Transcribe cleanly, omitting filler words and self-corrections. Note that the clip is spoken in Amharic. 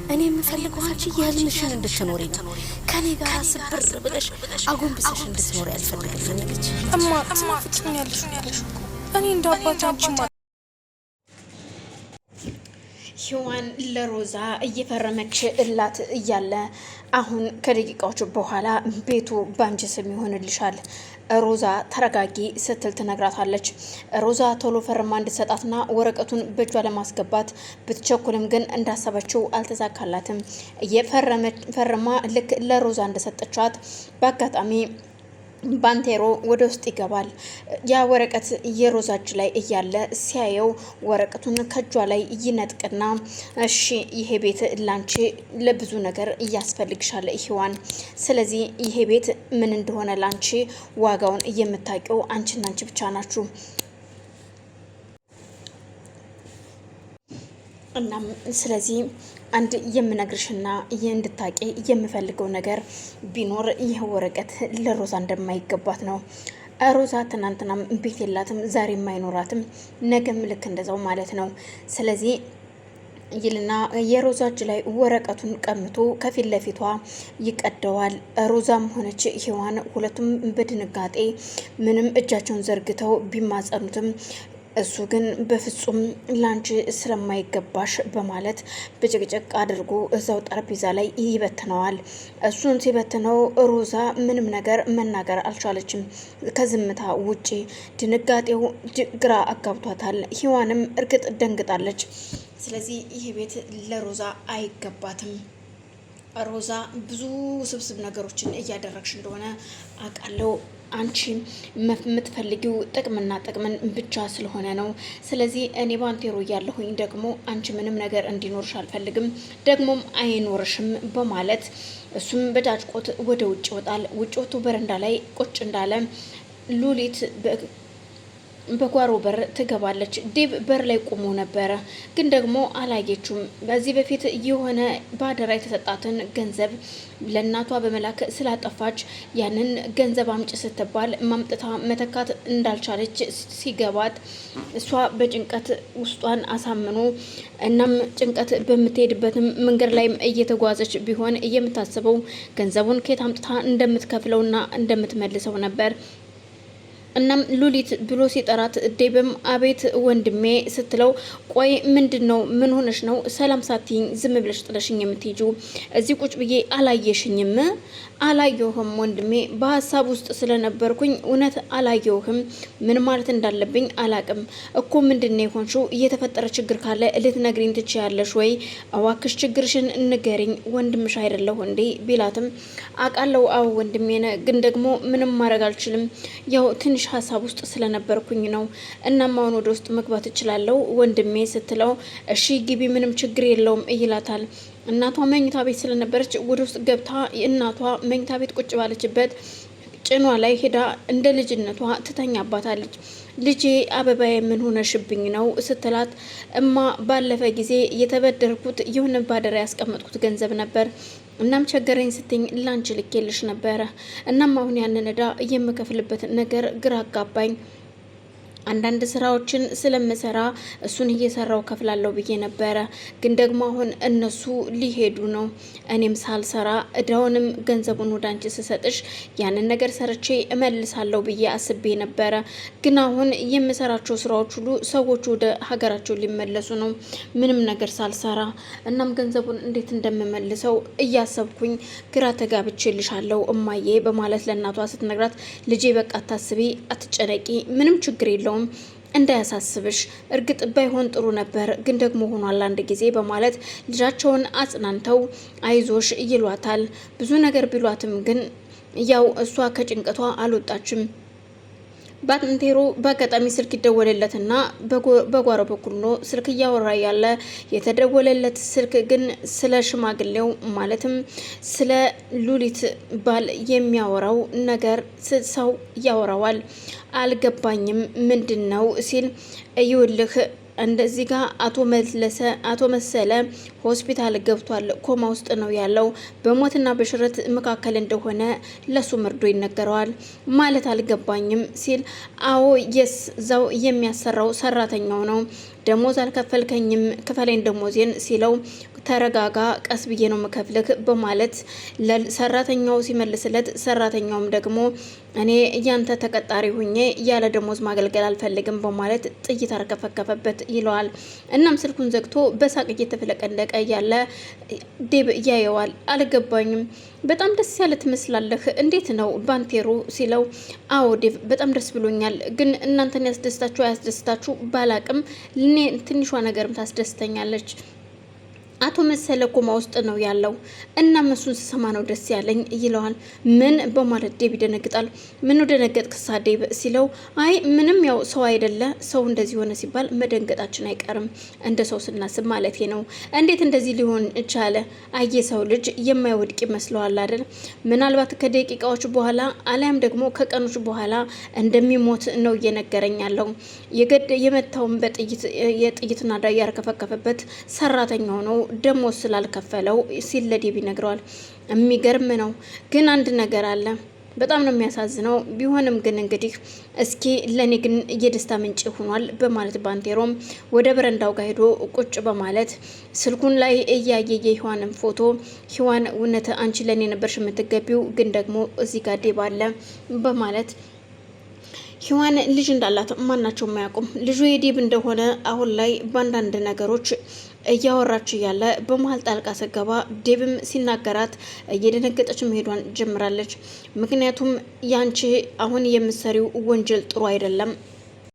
እኔ የምፈልገው አንቺ የህልምሽን እንድትኖሪ ነው። ከኔ ጋር ስብር ብለሽ አጎንብሰሽ እንድትኖሪ አልፈልግም። እኔ ልጅ እማ ትናፍቂኛለሽ እኮ እኔ እንደ አባቴ አንቺማ ሔዋን ለሮዛ እየፈረመች እላት እያለ አሁን ከደቂቃዎች በኋላ ቤቱ ባንቺ ስም ይሆንልሻል፣ ሮዛ ተረጋጊ ስትል ትነግራታለች። ሮዛ ቶሎ ፈርማ እንድትሰጣትና ወረቀቱን በእጇ ለማስገባት ብትቸኩልም ግን እንዳሰበችው አልተሳካላትም። ፈርማ ልክ ለሮዛ እንደሰጠቻት በአጋጣሚ ባንቴሮ ወደ ውስጥ ይገባል። ያ ወረቀት የሮዛ እጅ ላይ እያለ ሲያየው ወረቀቱን ከእጇ ላይ ይነጥቅና እሺ ይሄ ቤት ላንቺ ለብዙ ነገር እያስፈልግሻል ሔዋን፣ ስለዚህ ይሄ ቤት ምን እንደሆነ ላንቺ ዋጋውን የምታውቂው አንቺና አንቺ ብቻ ናችሁ። እናም ስለዚህ አንድ የምነግርሽና እንድታቂ የምፈልገው ነገር ቢኖር ይህ ወረቀት ለሮዛ እንደማይገባት ነው። ሮዛ ትናንትናም ቤት የላትም፣ ዛሬም አይኖራትም፣ ነገም ልክ እንደዛው ማለት ነው። ስለዚህ ይልና የሮዛ እጅ ላይ ወረቀቱን ቀምቶ ከፊት ለፊቷ ይቀደዋል። ሮዛም ሆነች ሔዋን ሁለቱም በድንጋጤ ምንም እጃቸውን ዘርግተው ቢማጸኑትም እሱ ግን በፍጹም ላንቺ ስለማይገባሽ በማለት በጭቅጭቅ አድርጎ እዛው ጠረጴዛ ላይ ይበትነዋል። እሱን ሲበትነው ሮዛ ምንም ነገር መናገር አልቻለችም ከዝምታ ውጪ። ድንጋጤው ግራ አጋብቷታል። ሔዋንም እርግጥ ደንግጣለች። ስለዚህ ይህ ቤት ለሮዛ አይገባትም። ሮዛ ብዙ ስብስብ ነገሮችን እያደረግሽ እንደሆነ አውቃለሁ። አንቺ የምትፈልጊው ጥቅምና ጥቅምን ብቻ ስለሆነ ነው። ስለዚህ እኔ ባንቴሮ እያለሁኝ ደግሞ አንቺ ምንም ነገር እንዲኖርሽ አልፈልግም፣ ደግሞም አይኖርሽም በማለት እሱም በዳጭቆት ወደ ውጭ ይወጣል። ውጭ ወጥቶ በረንዳ ላይ ቁጭ እንዳለ ሉሊት በጓሮ በር ትገባለች። ዴብ በር ላይ ቆሞ ነበረ፣ ግን ደግሞ አላየችውም። በዚህ በፊት የሆነ በአደራ የተሰጣትን ገንዘብ ለእናቷ በመላክ ስላጠፋች ያንን ገንዘብ አምጭ ስትባል ማምጥታ መተካት እንዳልቻለች ሲገባት እሷ በጭንቀት ውስጧን አሳምኖ እናም ጭንቀት በምትሄድበትም መንገድ ላይም እየተጓዘች ቢሆን የምታስበው ገንዘቡን ከየት አምጥታ እንደምትከፍለውና እንደምትመልሰው ነበር። እናም ሉሊት ብሎ ሲጠራት ዴብም አቤት ወንድሜ ስትለው ቆይ ምንድነው? ምን ሆነሽ ነው? ሰላም ሳትይኝ ዝም ብለሽ ጥለሽኝ የምትሄጂው? እዚህ ቁጭ ብዬ አላየሽኝም? አላየሁህም ወንድሜ፣ በሀሳብ ውስጥ ስለነበርኩኝ እውነት አላየሁህም። ምን ማለት እንዳለብኝ አላቅም እኮ። ምንድነው የሆንሽው? እየተፈጠረ ችግር ካለ ልትነግሪኝ ትችያለሽ ወይ? እባክሽ ችግርሽን ንገሪኝ፣ ወንድምሽ አይደለሁ እንዴ ቢላትም አውቃለሁ አዎ ወንድሜ ነህ፣ ግን ደግሞ ምንም ማድረግ አልችልም፣ ያው ትንሽ ሀሳብ ውስጥ ስለነበርኩኝ ነው። እናም አሁን ወደ ውስጥ መግባት እችላለሁ ወንድሜ ስትለው እሺ ግቢ ምንም ችግር የለውም ይላታል። እናቷ መኝታ ቤት ስለነበረች ወደ ውስጥ ገብታ እናቷ መኝታ ቤት ቁጭ ባለችበት ጭኗ ላይ ሄዳ እንደ ልጅነቷ ትተኛባታለች። ልጄ አበባዬ ምን ሆነሽብኝ ነው ስትላት እማ ባለፈ ጊዜ የተበደርኩት የሆነ ባደራ ያስቀመጥኩት ገንዘብ ነበር፣ እናም ቸገረኝ ስትኝ ላንቺ ልኬልሽ ነበረ። እናም አሁን ያንን እዳ የምከፍልበት ነገር ግራ አጋባኝ። አንዳንድ ስራዎችን ስለምሰራ እሱን እየሰራው ከፍላለሁ ብዬ ነበረ፣ ግን ደግሞ አሁን እነሱ ሊሄዱ ነው። እኔም ሳልሰራ እዳውንም ገንዘቡን ወደ አንቺ ስሰጥሽ ያንን ነገር ሰርቼ እመልሳለሁ ብዬ አስቤ ነበረ፣ ግን አሁን የምሰራቸው ስራዎች ሁሉ ሰዎቹ ወደ ሀገራቸው ሊመለሱ ነው ምንም ነገር ሳልሰራ። እናም ገንዘቡን እንዴት እንደምመልሰው እያሰብኩኝ ግራ ተጋብቼልሻለሁ እማዬ በማለት ለእናቷ ስትነግራት ልጄ በቃ አታስቢ፣ አትጨነቂ፣ ምንም ችግር የለውም እንዳያሳስብሽ። እርግጥ ባይሆን ጥሩ ነበር፣ ግን ደግሞ ሆኗል አንድ ጊዜ በማለት ልጃቸውን አጽናንተው አይዞሽ ይሏታል። ብዙ ነገር ቢሏትም ግን ያው እሷ ከጭንቀቷ አልወጣችም። ባንቴሮ በአጋጣሚ ስልክ ይደወለለትና በጓሮ በኩል ነው ስልክ እያወራ ያለ። የተደወለለት ስልክ ግን ስለ ሽማግሌው ማለትም ስለ ሉሊት ባል የሚያወራው ነገር ሰው ያወራዋል። አልገባኝም ምንድነው ሲል ይውልህ እንደዚህ ጋር አቶ መሰለ ሆስፒታል ገብቷል፣ ኮማ ውስጥ ነው ያለው፣ በሞትና በሽረት መካከል እንደሆነ ለሱ መርዶ ይነገረዋል። ማለት አልገባኝም ሲል አዎ የስ ዛው የሚያሰራው ሰራተኛው ነው፣ ደሞዝ አልከፈልከኝም ክፈለኝ ደሞዜን ሲለው ተረጋጋ፣ ቀስ ብዬ ነው መከፍልክ በማለት ለሰራተኛው ሲመልስለት፣ ሰራተኛውም ደግሞ እኔ እያንተ ተቀጣሪ ሁኜ ያለ ደሞዝ ማገልገል አልፈልግም በማለት ጥይት አርከፈከፈበት ይለዋል። እናም ስልኩን ዘግቶ በሳቅ እየተፍለቀለቀ ያለ ዴብ ያየዋል። አልገባኝም፣ በጣም ደስ ያለ ትመስላለህ፣ እንዴት ነው ባንቴሩ ሲለው፣ አዎ ዴቭ በጣም ደስ ብሎኛል፣ ግን እናንተን ያስደስታችሁ አያስደስታችሁ ባላቅም እኔ ትንሿ ነገርም ታስደስተኛለች። አቶ መሰለ ኮማ ውስጥ ነው ያለው እና እሱን ስሰማ ነው ደስ ያለኝ ይለዋል። ምን በማለት ዴብ ይደነግጣል። ምን ደነገጥክ ዴብ ሲለው፣ አይ ምንም ያው ሰው አይደለ ሰው እንደዚህ ሆነ ሲባል መደንገጣችን አይቀርም እንደ ሰው ስናስብ ማለት ነው። እንዴት እንደዚህ ሊሆን ቻለ? አየ ሰው ልጅ የማይወድቅ ይመስለዋል አይደል? ምናልባት ከደቂቃዎች በኋላ አሊያም ደግሞ ከቀኖች በኋላ እንደሚሞት ነው እየነገረኝ ያለው። የመታውን በጥይት የጥይት ናዳ ያርከፈከፈበት ሰራተኛው ነው ደሞዝ ስላልከፈለው ሲል ለዴብ ይነግረዋል። የሚገርም ነው፣ ግን አንድ ነገር አለ፣ በጣም ነው የሚያሳዝነው። ቢሆንም ግን እንግዲህ እስኪ ለኔ ግን የደስታ ምንጭ ሆኗል በማለት ባንቴሮም ወደ በረንዳው ጋር ሄዶ ቁጭ በማለት ስልኩን ላይ እያየ የህዋንን ፎቶ፣ ህዋን እውነት አንቺ ለኔ ነበርሽ የምትገቢው፣ ግን ደግሞ እዚህ ጋር ዴብ አለ በማለት ህዋን ልጅ እንዳላት ማናቸውም አያውቁም። ልጁ የዴብ እንደሆነ አሁን ላይ በአንዳንድ ነገሮች እያወራች እያለ በመሀል ጣልቃ ስገባ ዴብም ሲናገራት እየደነገጠች መሄዷን ጀምራለች። ምክንያቱም ያንቺ አሁን የምትሰሪው ወንጀል ጥሩ አይደለም